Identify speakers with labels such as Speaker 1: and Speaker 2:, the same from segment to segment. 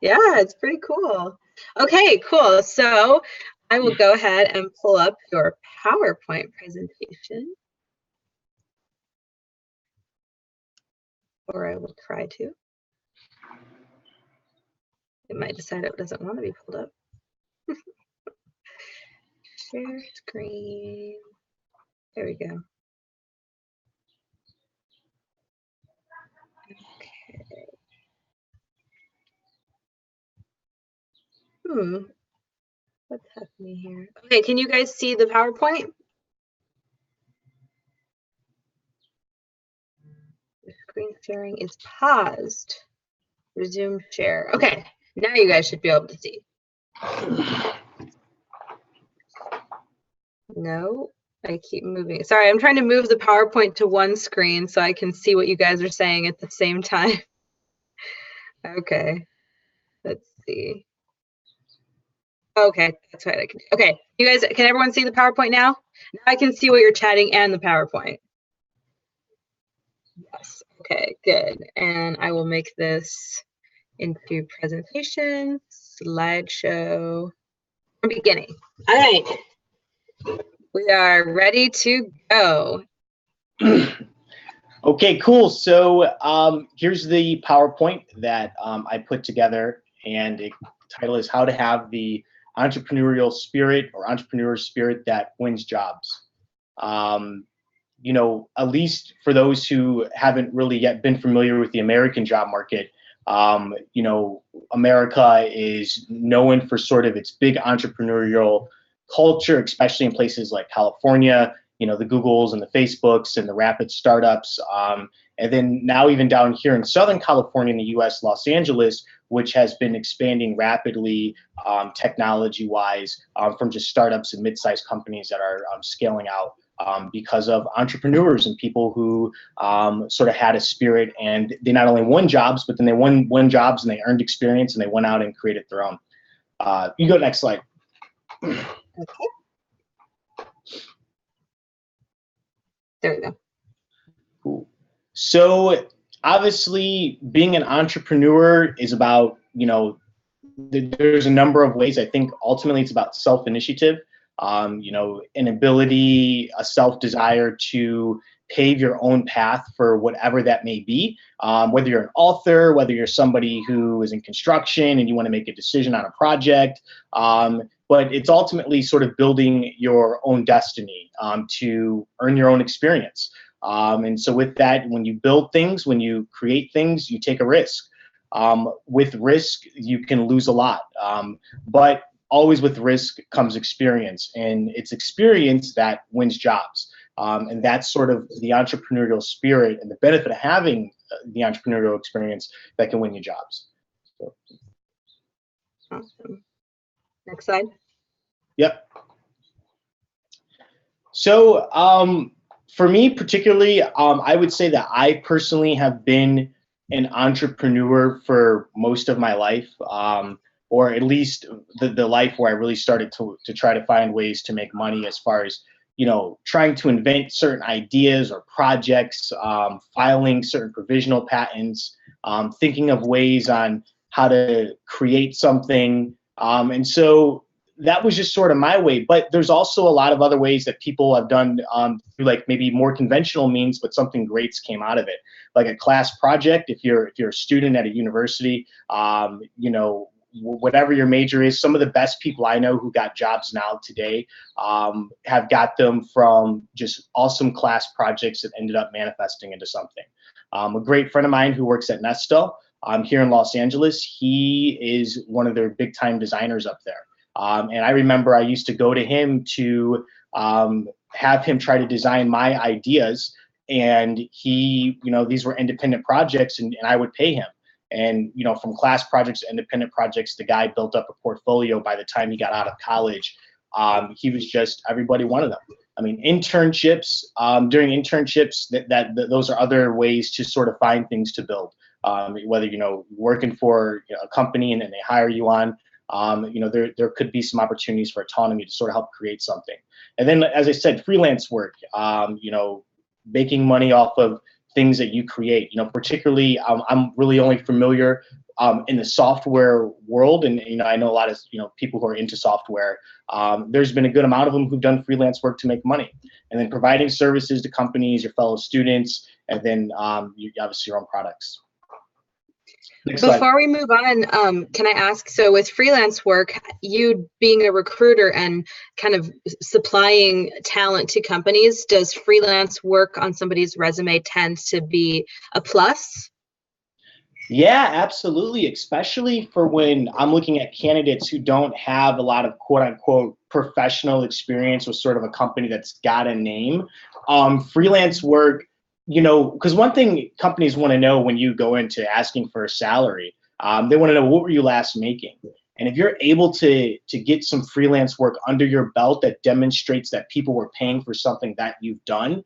Speaker 1: Yeah, it's pretty cool. Okay, cool. So I will go ahead and pull up your PowerPoint presentation, or I will try to. It might decide it doesn't want to be pulled up. Share screen. There we go. Okay. What's happening here? Okay, can you guys see the PowerPoint? The screen sharing is paused. Resume share. Okay, now you guys should be able to see. No, I keep moving. Sorry, I'm trying to move the PowerPoint to one screen so I can see what you guys are saying at the same time. Okay, let's see. Okay, that's right. I can. Okay, you guys, can everyone see the PowerPoint now? Now I can see what you're chatting and the PowerPoint. Yes. Okay, good. And I will make this into presentation, slideshow, from beginning. All right, we are ready to go.
Speaker 2: Okay, cool. So here's the PowerPoint that I put together, and the title is How to Have the Entrepreneurial Spirit or Entrepreneur Spirit That Wins Jobs. You know, at least for those who haven't really yet been familiar with the American job market, you know, America is known for sort of its big entrepreneurial culture, especially in places like California, you know, the Googles and the Facebooks and the rapid startups. And then now even down here in Southern California in the US, Los Angeles, which has been expanding rapidly technology-wise from just startups and mid-sized companies that are scaling out because of entrepreneurs and people who sort of had a spirit, and they not only won jobs, but then they won jobs and they earned experience and they went out and created their own. You go next slide.
Speaker 1: Okay. There we go.
Speaker 2: Cool. So obviously being an entrepreneur is about, you know, there's a number of ways. I think ultimately it's about self-initiative, you know, an ability, a self-desire to pave your own path for whatever that may be, whether you're an author, whether you're somebody who is in construction and you want to make a decision on a project, but it's ultimately sort of building your own destiny to earn your own experience. And so with that, when you build things, when you create things, you take a risk. With risk, you can lose a lot, but always with risk comes experience, and it's experience that wins jobs. And that's sort of the entrepreneurial spirit and the benefit of having the entrepreneurial experience that can win you jobs. So.
Speaker 1: Awesome. Next slide.
Speaker 2: Yep. So for me particularly, I would say that I personally have been an entrepreneur for most of my life, or at least the life where I really started to try to find ways to make money, as far as, you know, trying to invent certain ideas or projects, filing certain provisional patents, thinking of ways on how to create something. And so that was just sort of my way. But there's also a lot of other ways that people have done through like maybe more conventional means, but something great came out of it. Like a class project, if you're a student at a university, you know, whatever your major is, some of the best people I know who got jobs now today have got them from just awesome class projects that ended up manifesting into something. A great friend of mine who works at Nesto here in Los Angeles, he is one of their big time designers up there. And I remember I used to go to him to have him try to design my ideas. And he, you know, these were independent projects, and I would pay him. And, you know, from class projects to independent projects, the guy built up a portfolio by the time he got out of college. He was just, everybody wanted them. I mean, internships, during internships, those are other ways to sort of find things to build. Whether, you know, working for, you know, a company and then they hire you on, you know, there could be some opportunities for autonomy to sort of help create something. And then, as I said, freelance work, you know, making money off of things that you create. You know, particularly, I'm really only familiar in the software world, and I know a lot of people who are into software. There's been a good amount of them who've done freelance work to make money, and then providing services to companies, your fellow students, and then obviously your own products. Next slide.
Speaker 1: Before we move on, can I ask, so with freelance work, you being a recruiter and kind of supplying talent to companies, does freelance work on somebody's resume tend to be a plus?
Speaker 2: Yeah, absolutely. Especially for when I'm looking at candidates who don't have a lot of quote unquote professional experience with sort of a company that's got a name. Freelance work, because one thing companies want to know when you go into asking for a salary, they want to know, what were you last making? And if you're able to get some freelance work under your belt that demonstrates that people were paying for something that you've done,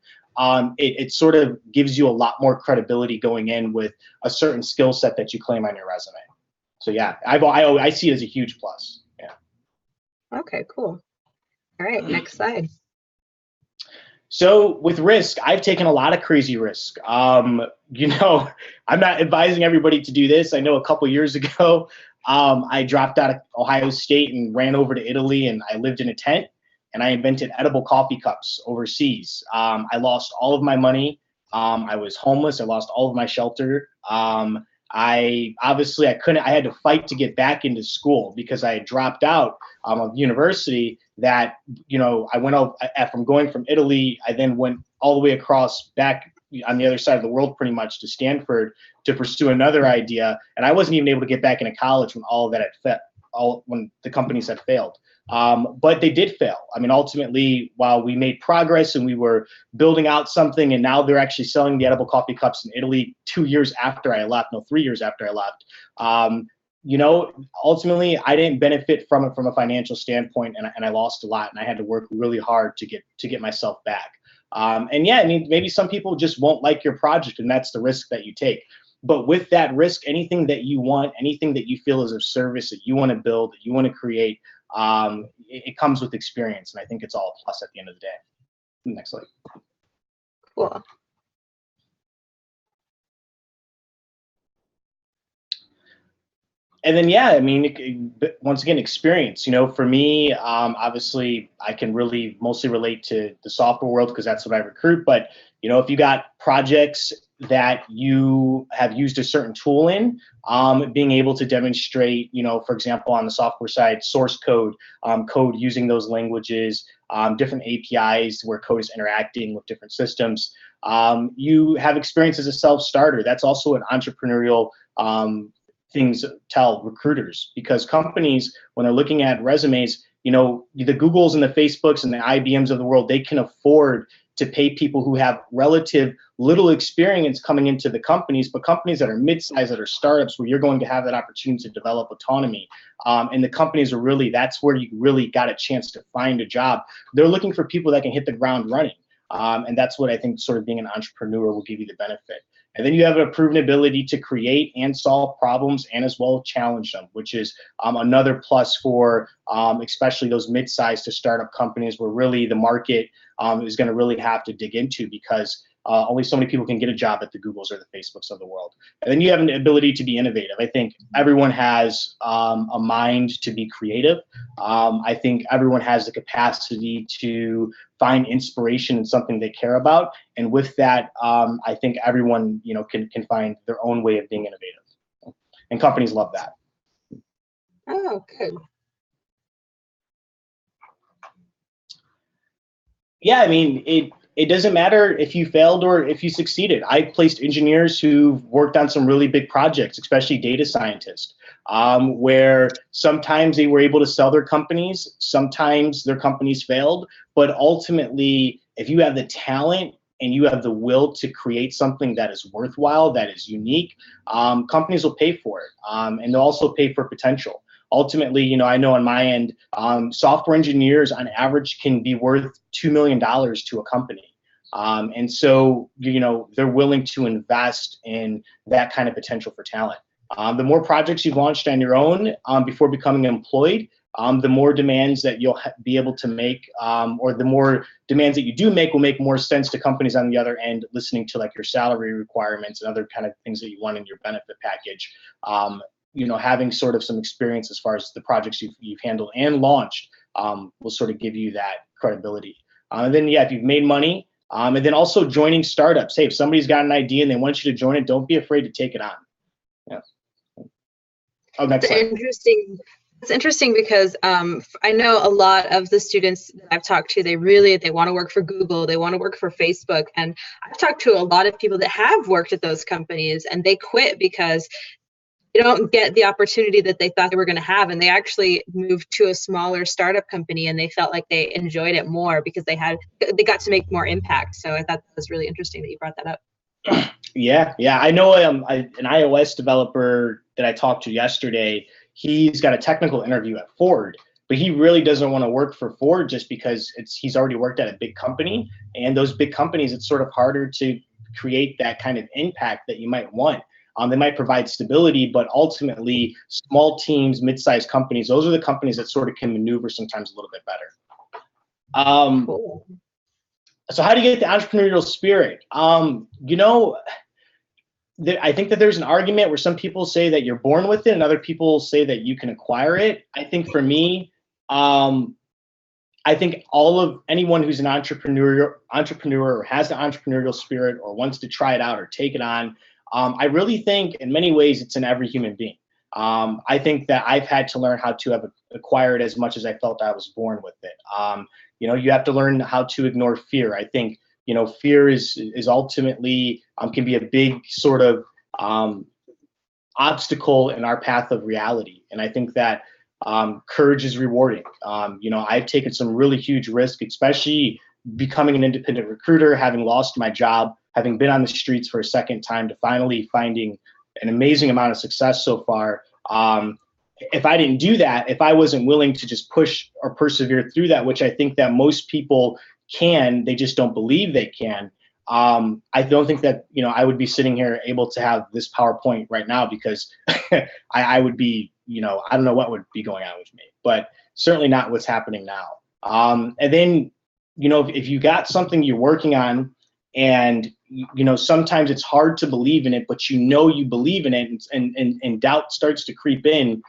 Speaker 2: it sort of gives you a lot more credibility going in with a certain skill set that you claim on your resume. So yeah, I see it as a huge plus. Yeah.
Speaker 1: Okay, cool. All right, next slide.
Speaker 2: So with risk, I've taken a lot of crazy risk. I'm not advising everybody to do this. I know a couple years ago, I dropped out of Ohio State and ran over to Italy, and I lived in a tent, and I invented edible coffee cups overseas. I lost all of my money. I was homeless. I lost all of my shelter. I had to fight to get back into school because I had dropped out of university. That, I went out from going from Italy. I then went all the way across back on the other side of the world, pretty much, to Stanford to pursue another idea. And I wasn't even able to get back into college when all of that had when the companies had failed. But they did fail. I mean, ultimately, while we made progress and we were building out something, and now they're actually selling the edible coffee cups in Italy 2 years after I left, no, 3 years after I left. Ultimately, I didn't benefit from it from a financial standpoint, and I lost a lot, and I had to work really hard to get myself back. And yeah, I mean, maybe some people just won't like your project, and that's the risk that you take. But with that risk, anything that you want, anything that you feel is of service that you want to build, that you want to create, it comes with experience, and I think it's all a plus at the end of the day. Next slide.
Speaker 1: Cool.
Speaker 2: And then, yeah, I mean, once again, experience. For me, obviously, I can really mostly relate to the software world because that's what I recruit. But if you got projects that you have used a certain tool in, being able to demonstrate, for example, on the software side, source code, code using those languages, different APIs where code is interacting with different systems. You have experience as a self-starter. That's also an entrepreneurial things tell recruiters, because companies, when they're looking at resumes, the Googles and the Facebooks and the IBMs of the world, they can afford to pay people who have relative little experience coming into the companies, but companies that are mid-sized, that are startups, where you're going to have that opportunity to develop autonomy. And the companies are really, that's where you really got a chance to find a job. They're looking for people that can hit the ground running. And that's what I think sort of being an entrepreneur will give you the benefit. And then you have a proven ability to create and solve problems and as well challenge them, which is another plus for especially those mid-sized to startup companies, where really the market is going to really have to dig into, because only so many people can get a job at the Googles or the Facebooks of the world. And then you have an ability to be innovative. I think everyone has a mind to be creative. I think everyone has the capacity to find inspiration in something they care about. And with that, I think everyone, can find their own way of being innovative. And companies love that.
Speaker 1: Oh, good.
Speaker 2: Yeah, I mean, it doesn't matter if you failed or if you succeeded. I've placed engineers who've worked on some really big projects, especially data scientists, where sometimes they were able to sell their companies, sometimes their companies failed, but ultimately, if you have the talent and you have the will to create something that is worthwhile, that is unique, companies will pay for it, and they'll also pay for potential. Ultimately, I know on my end, software engineers on average can be worth $2 million to a company. And so, they're willing to invest in that kind of potential for talent. The more projects you've launched on your own before becoming employed, the more demands that you'll be able to make, or the more demands that you do make will make more sense to companies on the other end, listening to like your salary requirements and other kind of things that you want in your benefit package. having sort of some experience as far as the projects you've handled and launched will sort of give you that credibility. And then, yeah, if you've made money, and then also joining startups. Hey, if somebody's got an idea and they want you to join it, don't be afraid to take it on. Yeah. Oh, next slide.
Speaker 1: Interesting. It's interesting because I know a lot of the students that I've talked to, they want to work for Google, they want to work for Facebook. And I've talked to a lot of people that have worked at those companies and they quit because they don't get the opportunity that they thought they were going to have. And they actually moved to a smaller startup company and they felt like they enjoyed it more because they got to make more impact. So I thought that was really interesting that you brought that up.
Speaker 2: Yeah. I know an iOS developer that I talked to yesterday. He's got a technical interview at Ford, but he really doesn't want to work for Ford just because he's already worked at a big company, and those big companies, it's sort of harder to create that kind of impact that you might want. They might provide stability, but ultimately small teams, mid-sized companies, those are the companies that sort of can maneuver sometimes a little bit better.
Speaker 1: Cool.
Speaker 2: So how do you get the entrepreneurial spirit? I think that there's an argument where some people say that you're born with it and other people say that you can acquire it. I think for me, I think anyone who's an entrepreneur or has the entrepreneurial spirit or wants to try it out or take it on, I really think in many ways it's in every human being. I think that I've had to learn how to have acquired as much as I felt I was born with it. You have to learn how to ignore fear. I think fear is ultimately can be a big sort of obstacle in our path of reality. And I think that courage is rewarding. I've taken some really huge risks, especially becoming an independent recruiter, having lost my job, having been on the streets for a second time to finally finding an amazing amount of success so far. If I didn't do that, if I wasn't willing to just push or persevere through that, which I think that most people can, they just don't believe they can. I don't think that, I would be sitting here able to have this PowerPoint right now because I would be, I don't know what would be going on with me, but certainly not what's happening now. And then, if you got something you're working on and, sometimes it's hard to believe in it, but you believe in it and doubt starts to creep in,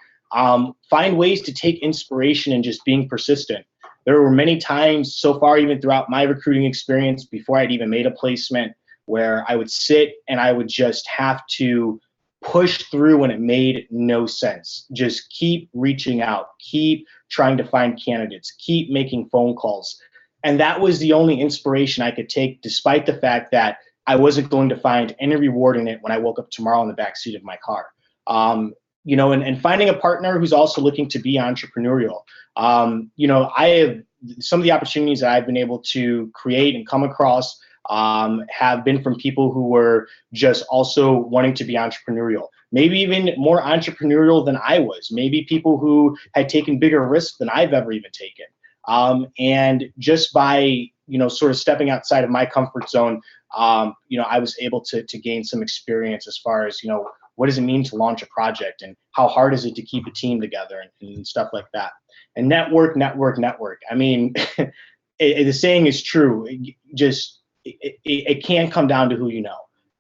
Speaker 2: find ways to take inspiration and just being persistent. There were many times so far, even throughout my recruiting experience, before I'd even made a placement, where I would sit and I would just have to push through when it made no sense. Just keep reaching out, keep trying to find candidates, keep making phone calls. And that was the only inspiration I could take, despite the fact that I wasn't going to find any reward in it when I woke up tomorrow in the backseat of my car. And finding a partner who's also looking to be entrepreneurial. I have some of the opportunities that I've been able to create and come across have been from people who were just also wanting to be entrepreneurial, maybe even more entrepreneurial than I was, maybe people who had taken bigger risks than I've ever even taken. And just by, sort of stepping outside of my comfort zone, I was able to gain some experience as far as, what does it mean to launch a project and how hard is it to keep a team together and stuff like that. And network. I mean, the saying is true. It can come down to who you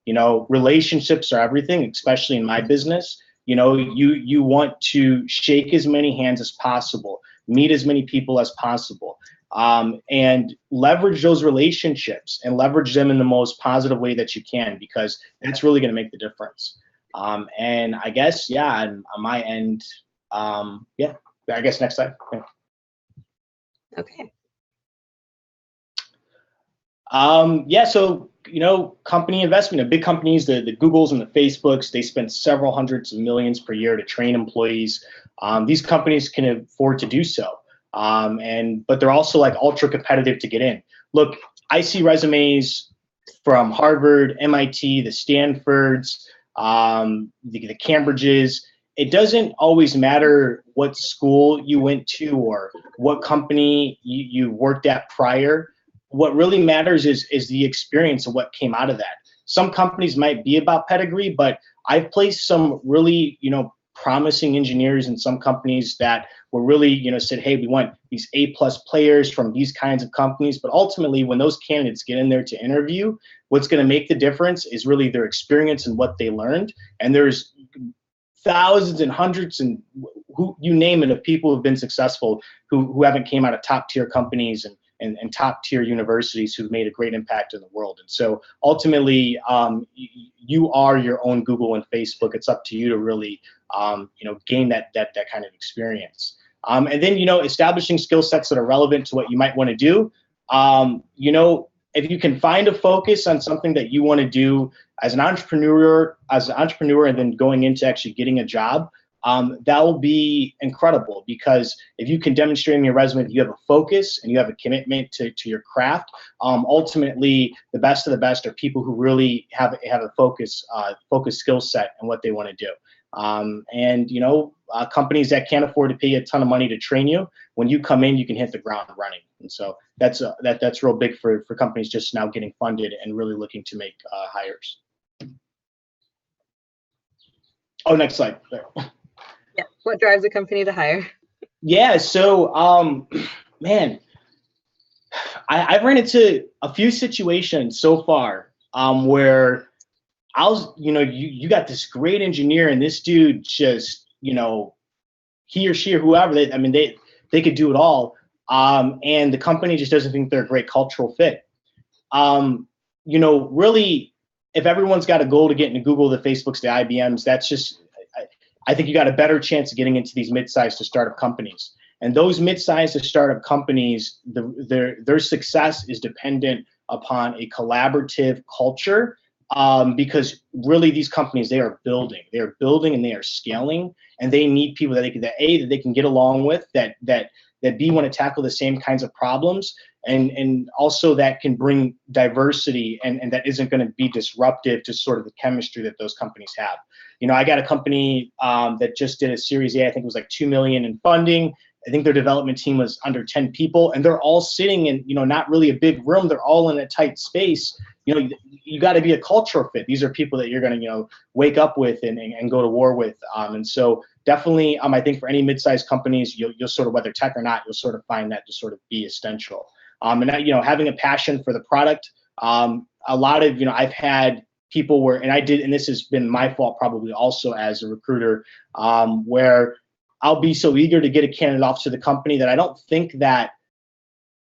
Speaker 2: know. Relationships are everything, especially in my business. You want to shake as many hands as possible, meet as many people as possible, and leverage those relationships and leverage them in the most positive way that you can, because that's really going to make the difference. And I guess, on my end, I guess next slide. Yeah.
Speaker 1: Okay.
Speaker 2: So, company investment, big companies, the Googles and the Facebooks, they spend several hundreds of millions per year to train employees. These companies can afford to do so. But they're also like ultra competitive to get in. Look, I see resumes from Harvard, MIT, the Stanfords, the Cambridges. It doesn't always matter what school you went to or what company you worked at prior. What really matters is the experience of what came out of that. Some companies might be about pedigree, but I've placed some really, promising engineers in some companies that were really, said, hey, we want these A+ players from these kinds of companies. But ultimately, when those candidates get in there to interview, what's going to make the difference is really their experience and what they learned. And there's thousands and hundreds and who you name it of people who've been successful who haven't came out of top tier companies and top tier universities who've made a great impact in the world. And so ultimately, you are your own Google and Facebook. It's up to you to really, gain that kind of experience. And then, establishing skill sets that are relevant to what you might want to do. If you can find a focus on something that you want to do as an entrepreneur, and then going into actually getting a job, that will be incredible, because if you can demonstrate in your resume that you have a focus and you have a commitment to your craft, ultimately the best of the best are people who really have a focused skill set and what they want to do. Companies that can't afford to pay a ton of money to train you, when you come in, you can hit the ground running. And so that's real big for companies just now getting funded and really looking to make hires. Oh, next slide. There.
Speaker 1: Yeah. What drives a company to hire?
Speaker 2: Yeah. So, man, I've run into a few situations so far where you got this great engineer and this dude just, he or she or whoever, they could do it all. And the company just doesn't think they're a great cultural fit. Really, if everyone's got a goal to get into Google, the Facebooks, the IBMs, that's just, I think you got a better chance of getting into these mid-sized to startup companies. And those mid-sized to startup companies, their success is dependent upon a collaborative culture, because really these companies, they are building and they are scaling, and they need people that they can get along with, that B, want to tackle the same kinds of problems, and also that can bring diversity and that isn't going to be disruptive to sort of the chemistry that those companies have. I got a company that just did a Series A, I think it was like $2 million in funding. I think their development team was under 10 people, and they're all sitting in, not really a big room. They're all in a tight space. You got to be a cultural fit. These are people that you're going to, wake up with and go to war with. And so definitely, I think for any mid-sized companies, you'll sort of, whether tech or not, you'll sort of find that to sort of be essential. And that, having a passion for the product. A lot of, I've had people where, and this has been my fault probably also as a recruiter, where I'll be so eager to get a candidate off to the company that I don't think that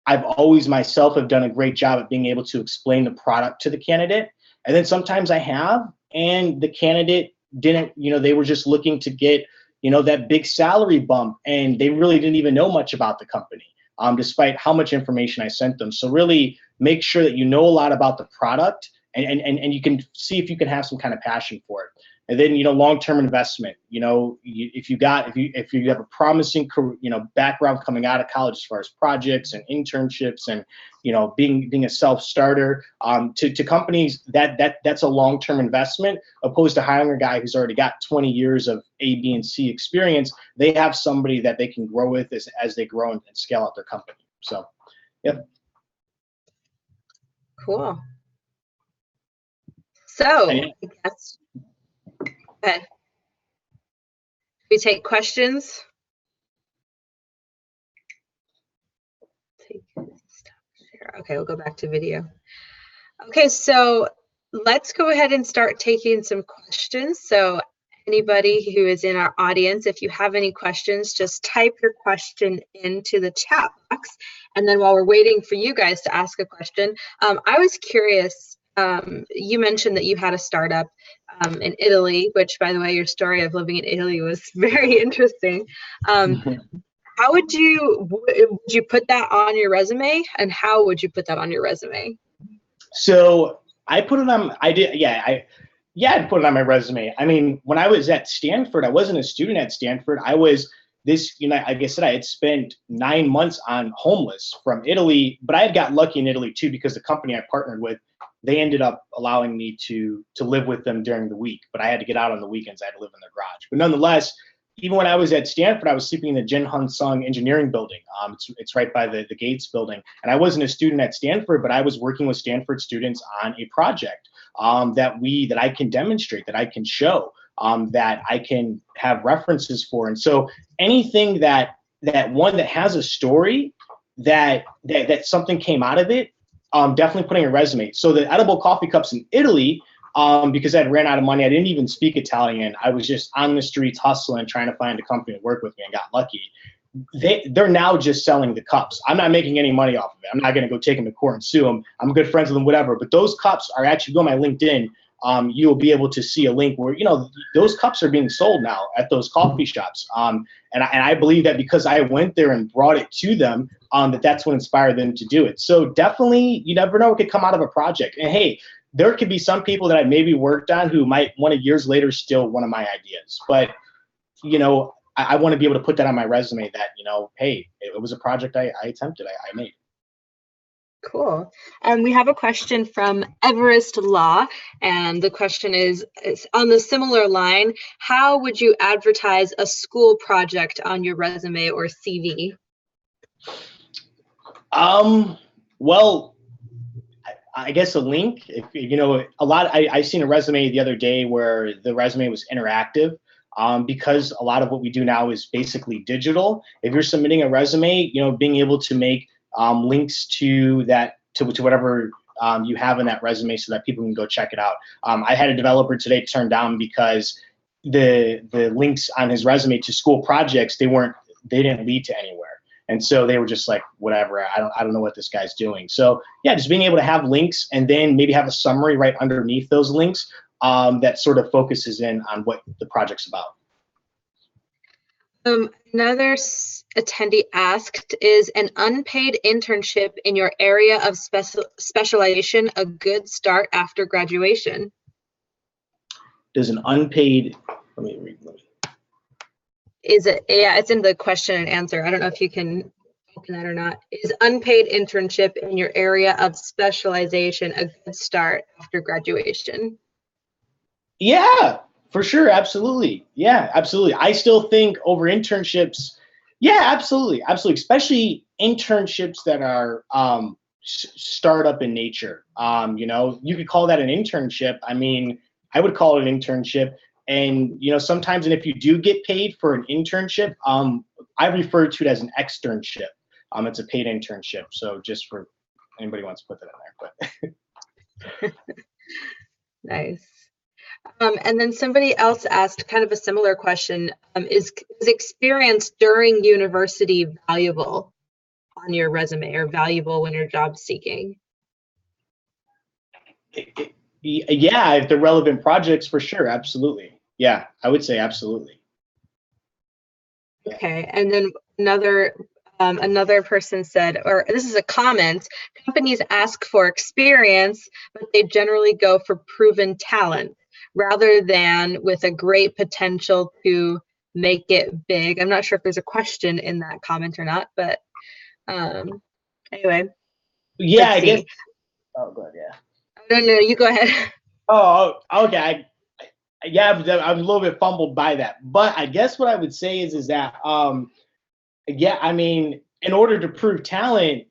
Speaker 2: I've always myself have done a great job at being able to explain the product to the candidate. And then sometimes I have, and the candidate didn't, they were just looking to get, that big salary bump, and they really didn't even know much about the company, despite how much information I sent them. So really make sure that you know a lot about the product, and you can see if you can have some kind of passion for it. And then, long-term investment, if you have a promising career, background coming out of college as far as projects and internships and, being a self-starter, to companies, that's a long-term investment, opposed to hiring a guy who's already got 20 years of A, B, and C experience. They have somebody that they can grow with as they grow and scale out their company. So, yep.
Speaker 1: Cool. So, I guess, okay. We take questions. Okay, we'll go back to video. Okay, so let's go ahead and start taking some questions. So anybody who is in our audience, if you have any questions, just type your question into the chat box. And then while we're waiting for you guys to ask a question, I was curious, you mentioned that you had a startup in Italy, which, by the way, your story of living in Italy was very interesting. How would you put that on your resume, and how would you put that on your resume? So
Speaker 2: I put it on. I did. Yeah. I'd put it on my resume. I mean, when I was at Stanford, I wasn't a student at Stanford. I was this. Like I said, I had spent 9 months on homeless from Italy, but I had got lucky in Italy too, because the company I partnered with, they ended up allowing me to live with them during the week, but I had to get out on the weekends. I had to live in their garage. But nonetheless, even when I was at Stanford, I was sleeping in the Jin Hun Sung Engineering Building. It's right by the Gates Building. And I wasn't a student at Stanford, but I was working with Stanford students on a project that I can demonstrate, that I can show, that I can have references for. And so anything that has a story, that something came out of it, definitely putting a resume. So the edible coffee cups in Italy, because I'd ran out of money. I didn't even speak Italian. I was just on the streets hustling, trying to find a company to work with me, and got lucky. They're now just selling the cups. I'm not making any money off of it. I'm not going to go take them to court and sue them. I'm good friends with them, whatever. But those cups are actually, go on my LinkedIn. You'll be able to see a link where, those cups are being sold now at those coffee shops. And I believe that because I went there and brought it to them, that's what inspired them to do it. So definitely, you never know what could come out of a project. And hey, there could be some people that I maybe worked on who might want to years later steal one of my ideas. But, I want to be able to put that on my resume that, hey, it was a project I attempted, I made.
Speaker 1: Cool. We have a question from Everest Law, and the question is on the similar line, how would you advertise a school project on your resume or CV?
Speaker 2: Well, I guess a link, I seen a resume the other day where the resume was interactive. Because a lot of what we do now is basically digital. If you're submitting a resume, being able to make links to that, to whatever you have in that resume so that people can go check it out. I had a developer today turn down because the links on his resume to school projects, they didn't lead to anywhere. And so they were just like, whatever, I don't know what this guy's doing. So yeah, just being able to have links and then maybe have a summary right underneath those links that sort of focuses in on what the project's about.
Speaker 1: Another attendee asked, is an unpaid internship in your area of specialization a good start after graduation?
Speaker 2: Does an unpaid, let me read.
Speaker 1: Is it, yeah, it's in the question and answer. I don't know if you can open that or not. Is unpaid internship in your area of specialization a good start after graduation?
Speaker 2: Yeah, for sure. Absolutely. Yeah, absolutely. I still think over internships. Yeah, absolutely. Absolutely. Especially internships that are startup in nature. You could call that an internship. I mean, I would call it an internship. And, sometimes, and if you do get paid for an internship, I refer to it as an externship. It's a paid internship. So just for anybody who wants to put that in
Speaker 1: there. But nice. And then somebody else asked kind of a similar question. Is experience during university valuable on your resume or valuable when you're job seeking?
Speaker 2: Yeah, if they're relevant projects, for sure. Absolutely. Yeah, I would say absolutely.
Speaker 1: Okay. And then another person said, or this is a comment, companies ask for experience, but they generally go for proven talent rather than with a great potential to make it big. I'm not sure if there's a question in that comment or not, but anyway.
Speaker 2: Yeah, I guess. Oh, good. Yeah.
Speaker 1: No, you go ahead.
Speaker 2: Oh, okay. Yeah, I'm a little bit fumbled by that, but I guess what I would say is that, yeah, I mean, in order to prove talent,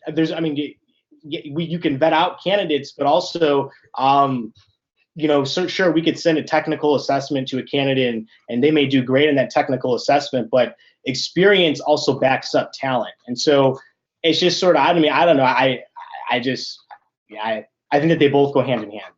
Speaker 2: you can vet out candidates, but also, so sure, we could send a technical assessment to a candidate and they may do great in that technical assessment, but experience also backs up talent. And so it's just sort of, I don't know. I think that they both go hand in hand.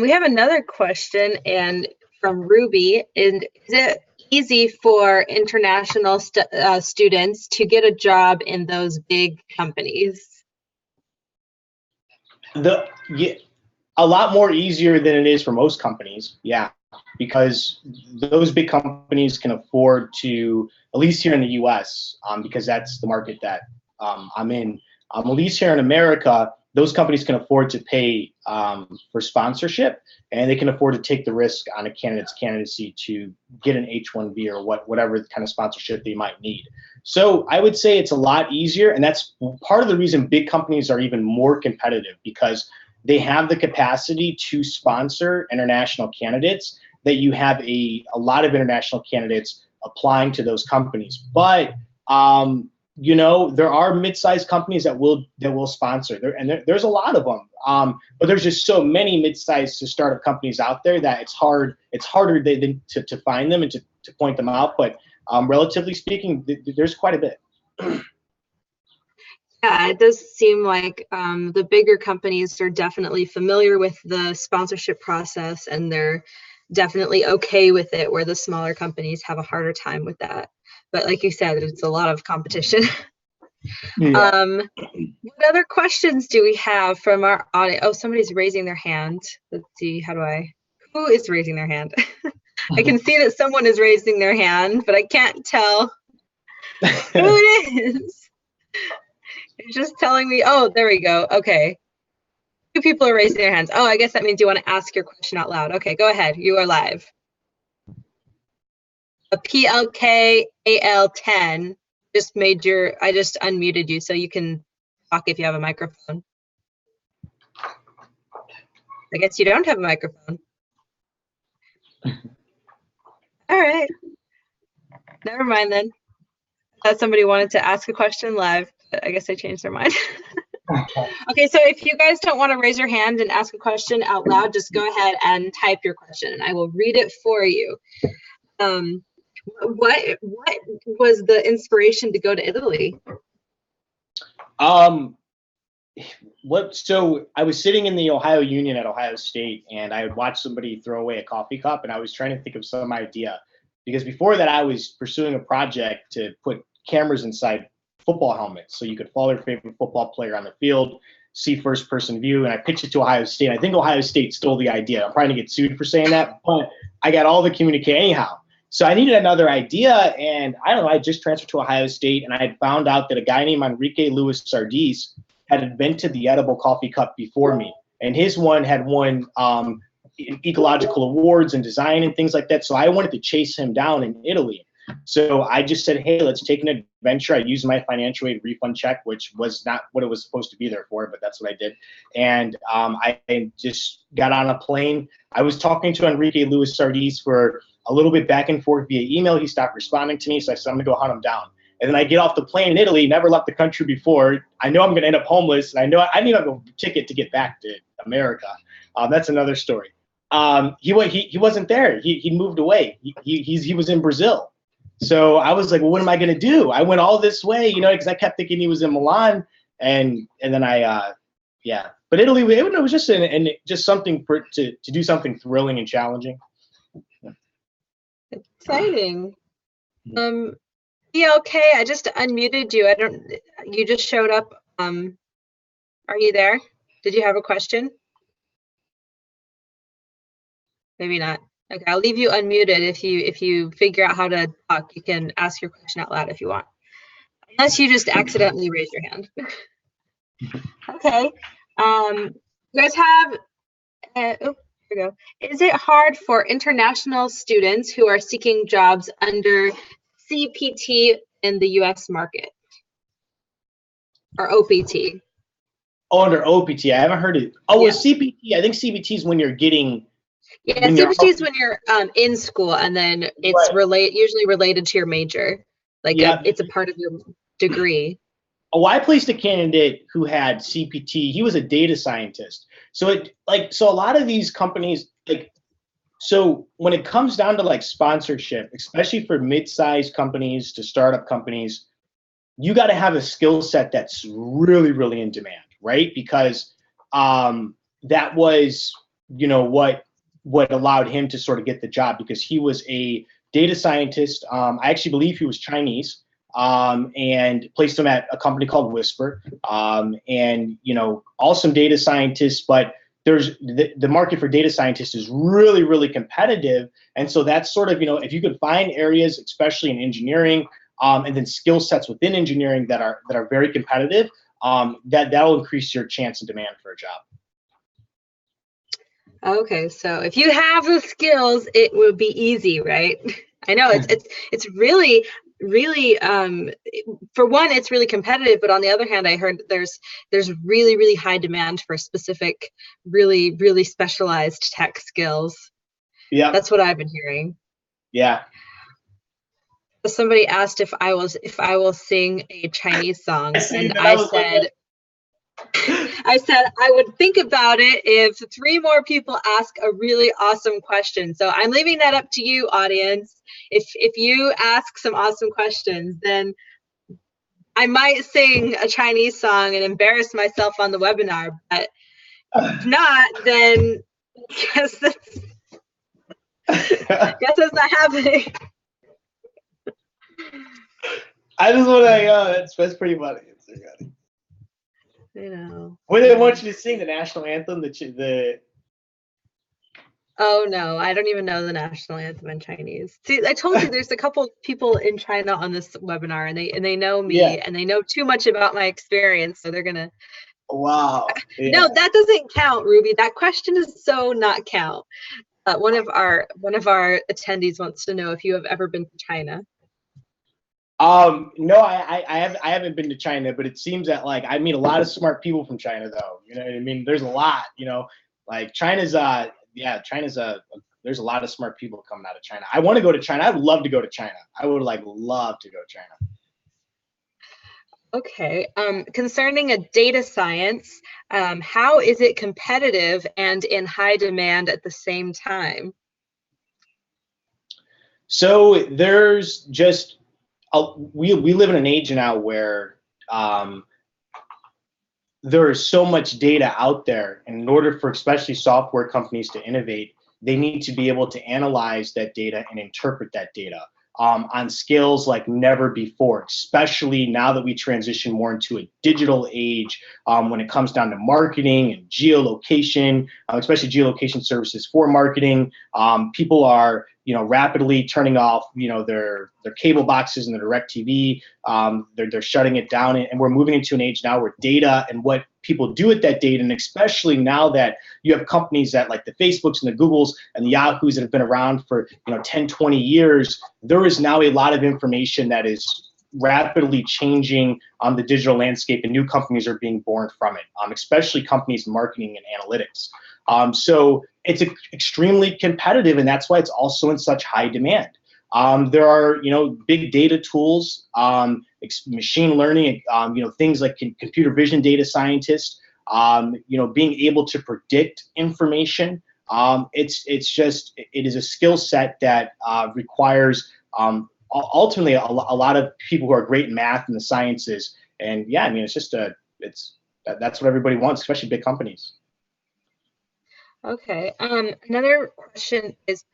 Speaker 1: We have another question and from Ruby, and is it easy for international students to get a job in those big companies?
Speaker 2: A lot more easier than it is for most companies, yeah, because those big companies can afford to, at least here in the U.S., because that's the market that I'm in, at least here in America, those companies can afford to pay for sponsorship, and they can afford to take the risk on a candidate's candidacy to get an H-1B or whatever kind of sponsorship they might need. So I would say it's a lot easier, and that's part of the reason big companies are even more competitive, because they have the capacity to sponsor international candidates, that you have a lot of international candidates applying to those companies. But there are mid-sized companies that will sponsor there, and there's a lot of them. But there's just so many mid-sized to startup companies out there that it's harder to find them and to point them out. But relatively speaking, there's quite a bit.
Speaker 1: Yeah, it does seem like the bigger companies are definitely familiar with the sponsorship process, and they're definitely okay with it, where the smaller companies have a harder time with that. But like you said, it's a lot of competition.
Speaker 2: Yeah.
Speaker 1: What other questions do we have from our audience? Oh, somebody's raising their hand. Let's see, who is raising their hand? I can see that someone is raising their hand, but I can't tell who it is. It's just telling me, oh, there we go. Okay. Two people are raising their hands. Oh, I guess that means you want to ask your question out loud. Okay, go ahead. You are live. A PLKAL10 I just unmuted you so you can talk if you have a microphone. I guess you don't have a microphone. All right. Never mind then. I thought somebody wanted to ask a question live, but I guess they changed their mind. Okay, so if you guys don't want to raise your hand and ask a question out loud, just go ahead and type your question and I will read it for you. What was the inspiration to go to Italy?
Speaker 2: So I was sitting in the Ohio Union at Ohio State, and I would watch somebody throw away a coffee cup, and I was trying to think of some idea, because before that I was pursuing a project to put cameras inside football helmets so you could follow your favorite football player on the field, see first person view, and I pitched it to Ohio State. I think Ohio State stole the idea. I'm probably gonna get sued for saying that, but I got all the communique anyhow. So I needed another idea, and I don't know, I just transferred to Ohio State, and I had found out that a guy named Enrique Luis Sardis had invented the edible coffee cup before me, and his one had won ecological awards and design and things like that. So I wanted to chase him down in Italy. So I just said, hey, let's take an adventure. I used my financial aid refund check, which was not what it was supposed to be there for, but that's what I did. And I just got on a plane. I was talking to Enrique Luis Sardis for a little bit back and forth via email. He stopped responding to me, so I said, I'm gonna go hunt him down. And then I get off the plane in Italy, never left the country before. I know I'm going to end up homeless, and I know I need a ticket to get back to America. That's another story. He wasn't there. He moved away. He was in Brazil. So I was like, well, what am I going to do? I went all this way, because I kept thinking he was in Milan, and then yeah. But Italy, it was just just something to do something thrilling and challenging.
Speaker 1: Exciting. Yeah, okay. I just unmuted you. You just showed up. Are you there? Did you have a question? Maybe not. Okay, I'll leave you unmuted. If you figure out how to talk, you can ask your question out loud if you want. Unless you just accidentally raise your hand. Okay. You guys have here we go. Is it hard for international students who are seeking jobs under CPT in the US market? Or OPT?
Speaker 2: Oh, under OPT. I haven't heard it. Oh, well, CPT. I think CPT is when you're getting.
Speaker 1: Yeah, CPT is when you're in school, and then it's usually related to your major. Like it's a part of your degree.
Speaker 2: Oh, I placed a candidate who had CPT. He was a data scientist. So a lot of these companies, so when it comes down to sponsorship, especially for mid-sized companies to startup companies, you got to have a skill set that's really, really in demand, right? Because that was, what allowed him to sort of get the job, because he was a data scientist. I actually believe he was Chinese, and placed him at a company called Whisper. And awesome data scientists, but there's the market for data scientists is really, really competitive. And so that's sort of, if you could find areas, especially in engineering, and then skill sets within engineering that are very competitive, that'll increase your chance and demand for a job.
Speaker 1: Okay, so if you have the skills, it will be easy, right? I know it's really for one, it's really competitive, but on the other hand, I heard there's really, really high demand for specific, really, really specialized tech skills. Yeah, that's what I've been hearing.
Speaker 2: Yeah.
Speaker 1: Somebody asked if I will sing a Chinese song, and I said I would think about it if 3 more people ask a really awesome question. So I'm leaving that up to you, audience. If you ask some awesome questions, then I might sing a Chinese song and embarrass myself on the webinar, but if not, then guess that's not happening.
Speaker 2: I just want to, that's pretty funny. It's pretty funny.
Speaker 1: You know.
Speaker 2: What do they want you to sing? The national anthem?
Speaker 1: Oh no, I don't even know the national anthem in Chinese. See, I told you there's a couple people in China on this webinar, and they know me,
Speaker 2: Yeah.
Speaker 1: and they know too much about my experience, so they're gonna.
Speaker 2: Wow. Yeah.
Speaker 1: No, that doesn't count, Ruby. That question is so not count. One of our attendees wants to know if you have ever been to China.
Speaker 2: No, I haven't been to China, but it seems that like I meet a lot of smart people from China, though. You know what I mean? There's a lot. You know, like China's there's a lot of smart people coming out of China. I want to go to China. I'd love to go to China. I would like love to go to China.
Speaker 1: Okay. Concerning a data science, how is it competitive and in high demand at the same time?
Speaker 2: So there's just we live in an age now where there is so much data out there, and in order for especially software companies to innovate, they need to be able to analyze that data and interpret that data on scales like never before, especially now that we transition more into a digital age when it comes down to marketing and geolocation, especially geolocation services for marketing. People are rapidly turning off their cable boxes and their direct TV. They're shutting it down, and we're moving into an age now where data and what people do with that data, and especially now that you have companies that like the Facebooks and the Googles and the Yahoos that have been around for 10, 20 years, there is now a lot of information that is rapidly changing on the digital landscape, and new companies are being born from it, especially companies in marketing and analytics. So it's extremely competitive, and that's why it's also in such high demand. There are, big data tools, machine learning, things like computer vision data scientists, being able to predict information. It is a skill set that requires ultimately a lot of people who are great in math and the sciences. And yeah, I mean, that's what everybody wants, especially big companies.
Speaker 1: Okay. Another question is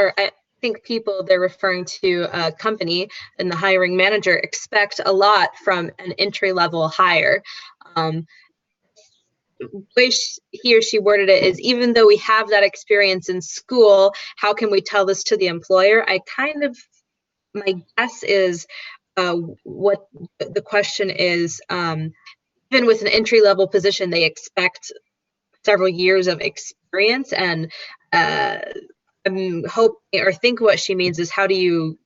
Speaker 1: I think people, they're referring to a company and the hiring manager expect a lot from an entry-level hire. The way he or she worded it is, even though we have that experience in school, how can we tell this to the employer? My guess is what the question is, even with an entry-level position, they expect several years of experience, and think what she means is, how do you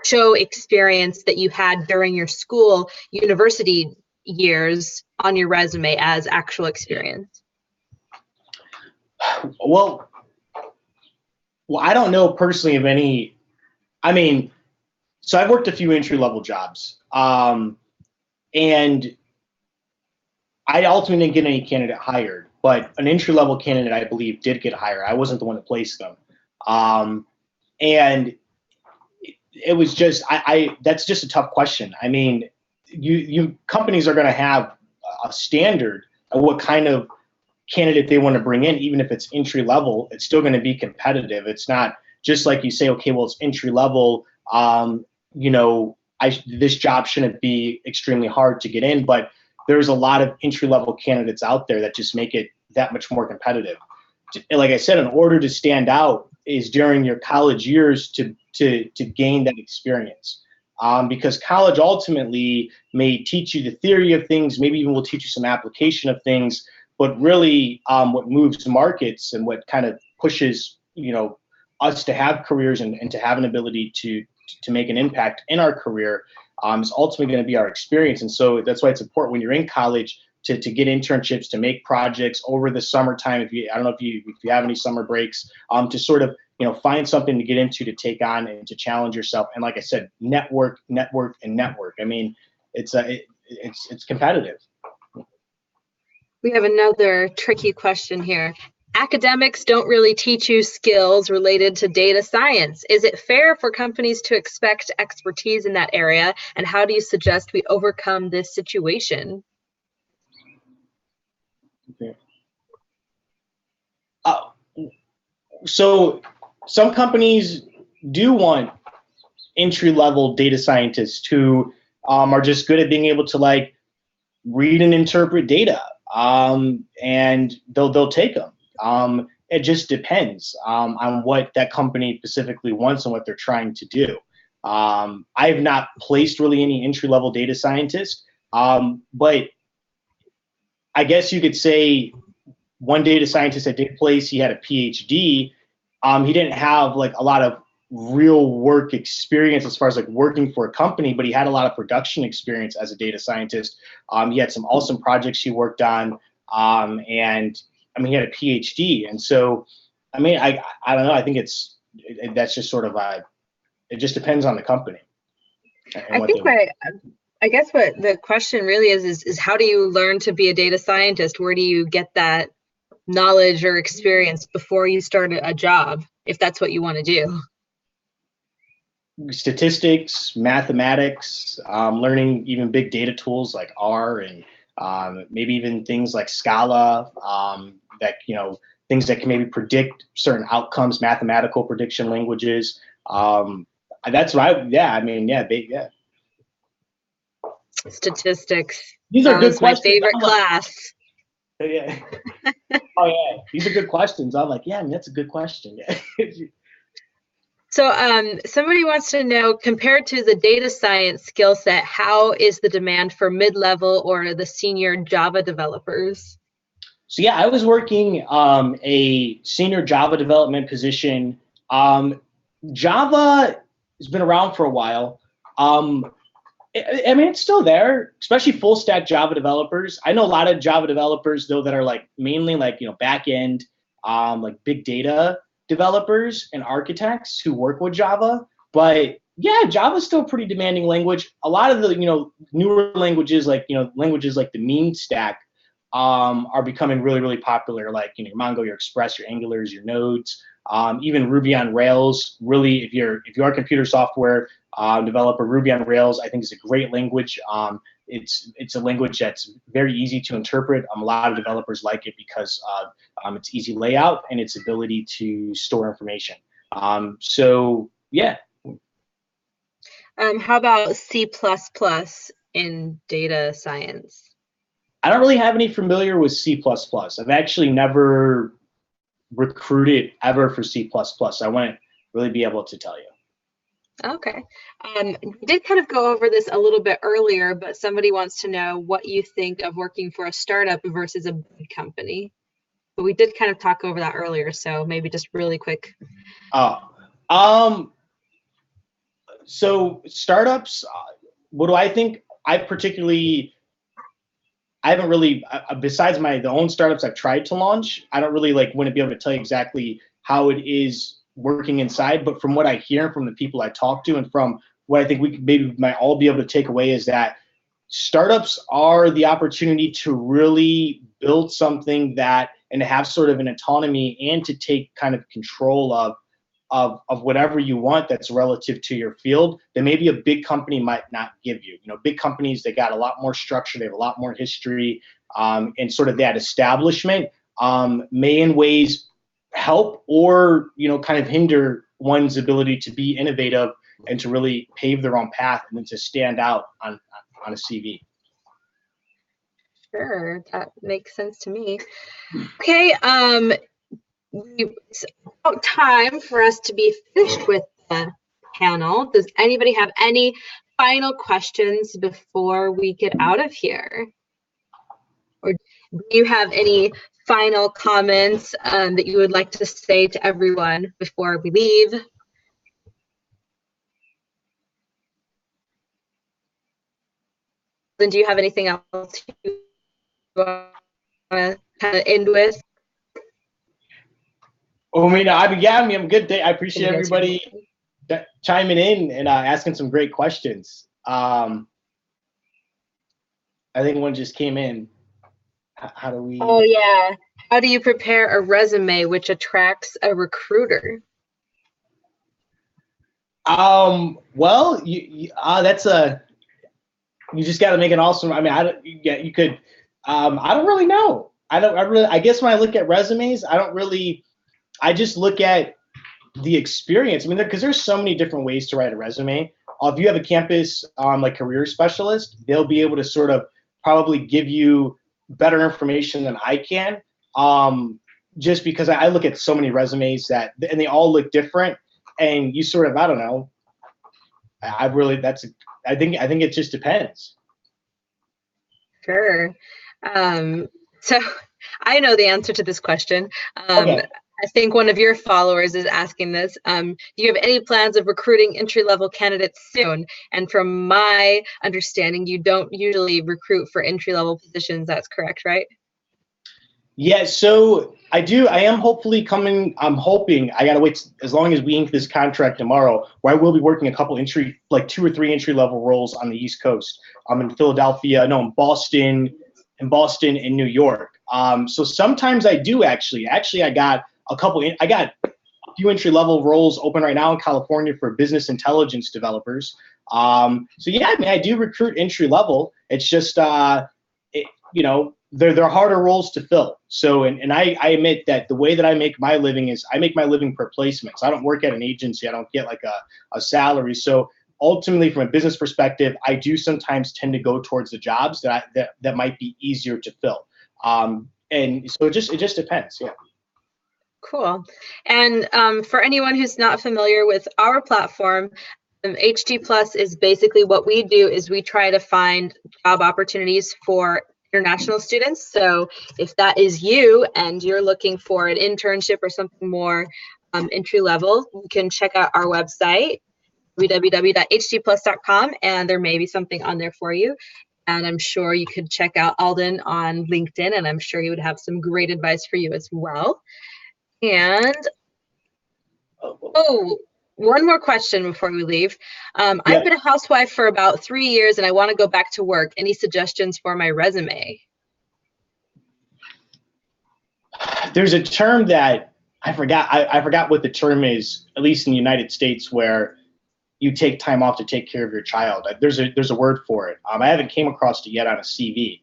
Speaker 1: show experience that you had during your university years on your resume as actual experience?
Speaker 2: Well, I don't know personally of any. I mean, so I've worked a few entry-level jobs, and I ultimately didn't get any candidate hired, but an entry-level candidate, I believe, did get hired. I wasn't the one that placed them. And it was just, that's just a tough question. I mean, companies are going to have a standard of what kind of candidate they want to bring in. Even if it's entry level, it's still going to be competitive. It's not just like you say, okay, well, it's entry level. This job shouldn't be extremely hard to get in, but there's a lot of entry-level candidates out there that just make it that much more competitive. Like I said, in order to stand out is during your college years to gain that experience. Because college ultimately may teach you the theory of things, maybe even will teach you some application of things, but really what moves markets and what kind of pushes us to have careers and to have an ability to make an impact in our career is ultimately going to be our experience. And so that's why it's important when you're in college to get internships, to make projects over the summertime. I don't know if you have any summer breaks, to sort of find something to get into, to take on and to challenge yourself. And like I said, network. I mean, it's competitive.
Speaker 1: We have another tricky question here. academics don't really teach you skills related to data science. Is it fair for companies to expect expertise in that area? And how do you suggest we overcome this situation?
Speaker 2: Okay. So some companies do want entry-level data scientists who are just good at being able to like read and interpret data, and they'll take them. It just depends on what that company specifically wants and what they're trying to do. I have not placed really any entry-level data scientists, but I guess you could say one data scientist I did place, he had a PhD. He didn't have like a lot of real work experience as far as like working for a company, but he had a lot of production experience as a data scientist. He had some awesome projects he worked on, and I mean he had a PhD. And so, I mean, I don't know. I think that's just sort of it just depends on the company.
Speaker 1: I guess what the question really is how do you learn to be a data scientist? Where do you get that knowledge or experience before you start a job, if that's what you want to do?
Speaker 2: Statistics, mathematics, learning even big data tools like R, and maybe even things like Scala, that, you know, things that can maybe predict certain outcomes, mathematical prediction languages. That's what yeah.
Speaker 1: Statistics.
Speaker 2: These are good questions.
Speaker 1: My favorite class.
Speaker 2: Yeah. Oh yeah, these are good questions. I'm like, yeah, I mean, that's a good question.
Speaker 1: So somebody wants to know, compared to the data science skill set, how is the demand for mid-level or the senior Java developers?
Speaker 2: So yeah, I was working a senior Java development position. Java has been around for a while. I mean, it's still there, especially full stack Java developers. I know a lot of Java developers though that are like mainly like, you know, back end, like big data developers and architects who work with Java. But yeah, Java is still a pretty demanding language. A lot of the, you know, newer languages like, you know, languages like the mean stack are becoming really, really popular. Like, you know, your Mongo, your Express, your Angulars, your Nodes, even Ruby on Rails. Really, if you are a computer software developer, Ruby on Rails, I think, is a great language. It's a language that's very easy to interpret. A lot of developers like it because its easy layout and its ability to store information. So yeah.
Speaker 1: How about C++ in data science?
Speaker 2: I don't really have any familiar with C++. I've actually never recruited ever for C++. I wouldn't really be able to tell you.
Speaker 1: Okay. We did kind of go over this a little bit earlier, but somebody wants to know what you think of working for a startup versus a big company. But we did kind of talk over that earlier, so maybe just really quick.
Speaker 2: So startups, what do I think? I haven't really, besides the own startups I've tried to launch, I don't really wouldn't be able to tell you exactly how it is working inside. But from what I hear from the people I talk to and from what I think we might all be able to take away is that startups are the opportunity to really build something and to have sort of an autonomy and to take kind of control of whatever you want that's relative to your field that maybe a big company might not give you. You know, big companies, they got a lot more structure, they have a lot more history, and sort of that establishment may in ways help or, you know, kind of hinder one's ability to be innovative and to really pave their own path and then to stand out on a CV.
Speaker 1: Sure, that makes sense to me. Okay, it's about time for us to be finished with the panel. Does anybody have any final questions before we get out of here? Or do you have any final comments that you would like to say to everyone before we leave? Then do you have anything else you want to kind of end with?
Speaker 2: Oh, I'm good. I appreciate everybody chiming in and asking some great questions. I think one just came in. How do we?
Speaker 1: Oh yeah, How do you prepare a resume which attracts a recruiter?
Speaker 2: Well, you just got to make it awesome. I mean, you could, I don't really know. I guess when I look at resumes, I just look at the experience. I mean, because there's so many different ways to write a resume. If you have a campus like career specialist, they'll be able to sort of probably give you better information than I can. Just because I look at so many resumes and they all look different, and you sort of, I don't know. I think it just depends.
Speaker 1: Sure. So I know the answer to this question.
Speaker 2: Okay.
Speaker 1: I think one of your followers is asking this. Do you have any plans of recruiting entry-level candidates soon? And from my understanding, you don't usually recruit for entry-level positions. That's correct, right?
Speaker 2: Yeah, so I do. I am hopefully coming. I'm hoping. I gotta wait as long as we ink this contract tomorrow, where I will be working a couple like 2 or 3 entry level roles on the East Coast. I'm in Philadelphia, no, in Boston, and New York. So sometimes I do actually. Actually, I got a few entry level roles open right now in California for business intelligence developers. So yeah, I mean, I do recruit entry level. It's just they're harder roles to fill. So, and I admit that the way that I make my living is I make my living per placement. So I don't work at an agency. I don't get like a salary. So ultimately, from a business perspective, I do sometimes tend to go towards the jobs that might be easier to fill. And so it just depends. Yeah.
Speaker 1: Cool. And for anyone who's not familiar with our platform, HG Plus is basically what we do is we try to find job opportunities for international students. So if that is you and you're looking for an internship or something more entry level, you can check out our website, www.htplus.com, and there may be something on there for you. And I'm sure you could check out Alden on LinkedIn, and I'm sure he would have some great advice for you as well. And one more question before we leave. I've been a housewife for about 3 years and I want to go back to work. Any suggestions for my resume?
Speaker 2: There's a term that I forgot. I forgot what the term is, at least in the United States, where you take time off to take care of your child. There's a word for it. I haven't came across it yet on a CV.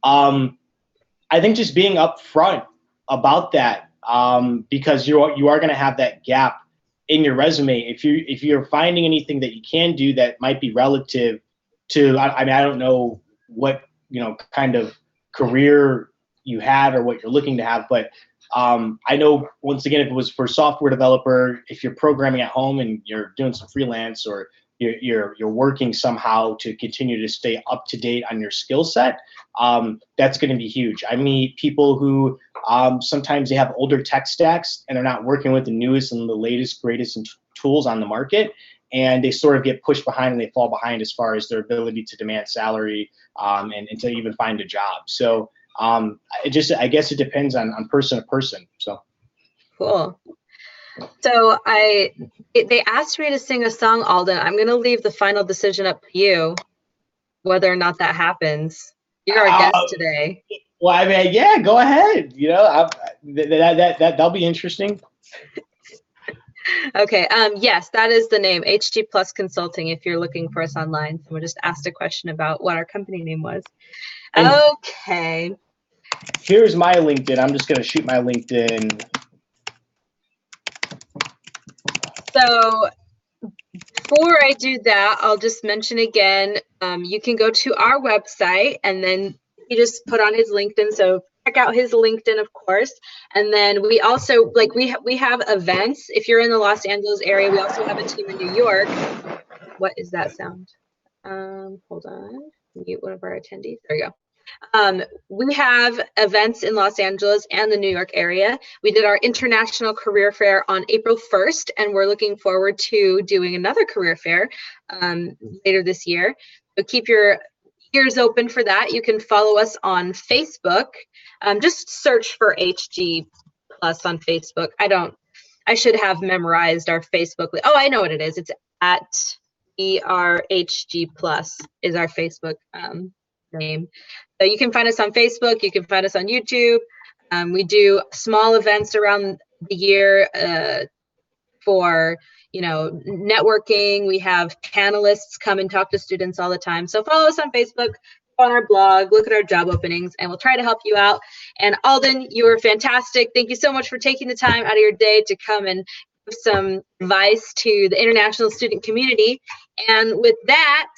Speaker 2: I think just being upfront about that, because you are going to have that gap in your resume. If you're finding anything that you can do that might be relative to, I mean, I don't know what kind of career you had or what you're looking to have, but I know, once again, if it was for software developer, if you're programming at home and you're doing some freelance, or you're working somehow to continue to stay up to date on your skill set, that's going to be huge. I meet people who sometimes they have older tech stacks and they're not working with the newest and the latest, greatest tools on the market, and they sort of get pushed behind and they fall behind as far as their ability to demand salary and to even find a job. So I guess it depends on person to person. So
Speaker 1: cool. So they asked me to sing a song, Alden. I'm going to leave the final decision up to you, whether or not that happens. You're our guest today.
Speaker 2: Well, I mean, yeah, go ahead. That'll be interesting.
Speaker 1: Okay. Yes, that is the name, HG Plus Consulting. If you're looking for us online, someone just asked a question about what our company name was. Okay.
Speaker 2: Here's my LinkedIn. I'm just going to shoot my LinkedIn.
Speaker 1: So before I do that, I'll just mention again, you can go to our website and then he just put on his LinkedIn. So check out his LinkedIn, of course. And then we also, we have events. If you're in the Los Angeles area, we also have a team in New York. What is that sound? Hold on, mute one of our attendees. There we go. We have events in Los Angeles and the New York area. We did our International Career Fair on April 1st, and we're looking forward to doing another career fair later this year. So keep your ears open for that. You can follow us on Facebook. Just search for HG Plus on Facebook. I should have memorized our Facebook. Oh, I know what it is. It's at ERHG Plus is our Facebook name. So you can find us on Facebook. You can find us on YouTube. We do small events around the year for, you know, networking. We have panelists come and talk to students all the time. So follow us on Facebook, on our blog, look at our job openings, and we'll try to help you out. And Alden, you were fantastic. Thank you so much for taking the time out of your day to come and give some advice to the international student community. And with that,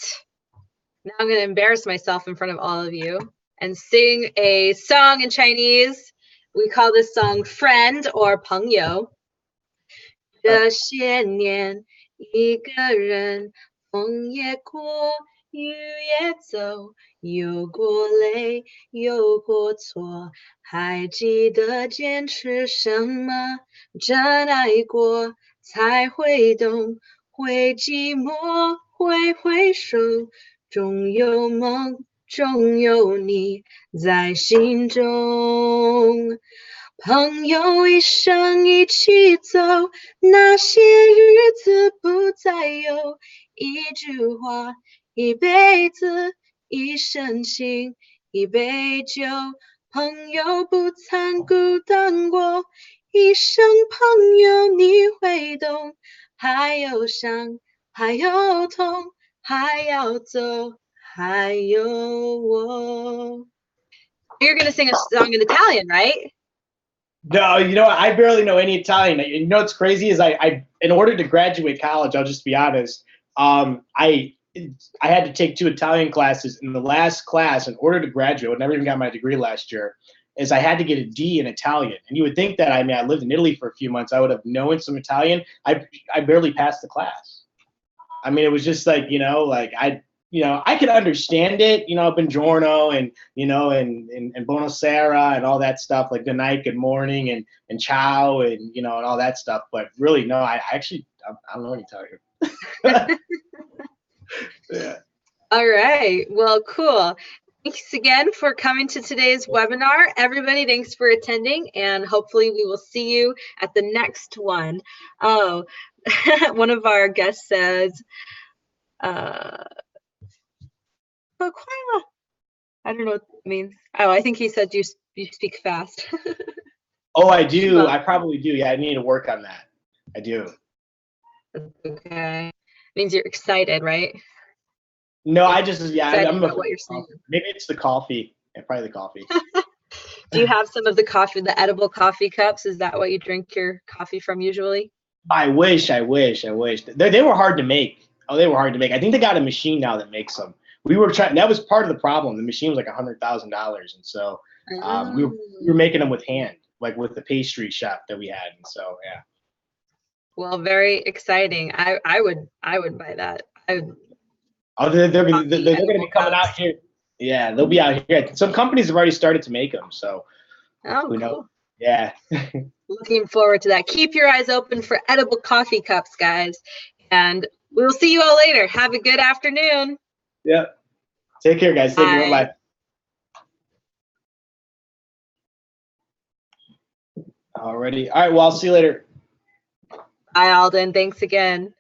Speaker 1: now I'm going to embarrass myself in front of all of you and sing a song in Chinese. We call this song Friend or 朋友。这些年，一个人，风也过，雨也走，有过泪，有过错，还记得坚持什么？真爱过，才会懂，会寂寞，会回首，总有梦，总有你在心中。朋友一生一起走，那些日子不再有。一句话，一辈子，一生情，一杯酒。朋友不曾孤单过，一生朋友你会懂。还有伤，还有痛，还要走，还有我。You're gonna sing a song in Italian, right?
Speaker 2: No, you know, I barely know any Italian. You know what's crazy is I in order to graduate college, I'll just be honest, I had to take 2 Italian classes. In the last class, in order to graduate, I never even got my degree last year, is I had to get a D in Italian. And you would think that, I mean, I lived in Italy for a few months, I would have known some Italian. I barely passed the class. I mean, it was just like, you know, like I could understand it, you know, buongiorno and, you know, and buonasera and all that stuff, like good night, good morning, and ciao, and, you know, and all that stuff. But really, no, I don't know any Italian. Yeah.
Speaker 1: All right. Well, cool. Thanks again for coming to today's webinar. Everybody, thanks for attending, and hopefully we will see you at the next one. Oh, one of our guests says, I don't know what it means. Oh, I think he said you speak fast.
Speaker 2: Oh, I do. I probably do. Yeah, I need to work on that. I do.
Speaker 1: Okay. Means you're excited, right?
Speaker 2: No, I just, yeah, I'm
Speaker 1: what you're saying.
Speaker 2: Maybe it's the coffee. Yeah, probably the coffee.
Speaker 1: Do you have some of the coffee, the edible coffee cups? Is that what you drink your coffee from usually?
Speaker 2: I wish. They were hard to make. Oh, they were hard to make. I think they got a machine now that makes them. We were trying. That was part of the problem. The machine was like $100,000, and so we were making them with hand, like with the pastry shop that we had. And so yeah.
Speaker 1: Well, very exciting. I would buy that.
Speaker 2: Oh, they're going to be coming out here. Yeah, they'll be out here. Some companies have already started to make them. So
Speaker 1: who knows?
Speaker 2: Yeah.
Speaker 1: Looking forward to that. Keep your eyes open for edible coffee cups, guys. And we'll see you all later. Have a good afternoon.
Speaker 2: Yep. Take care, guys. Take care. Bye. Alrighty. All right. Well, I'll see you later.
Speaker 1: Bye, Alden. Thanks again.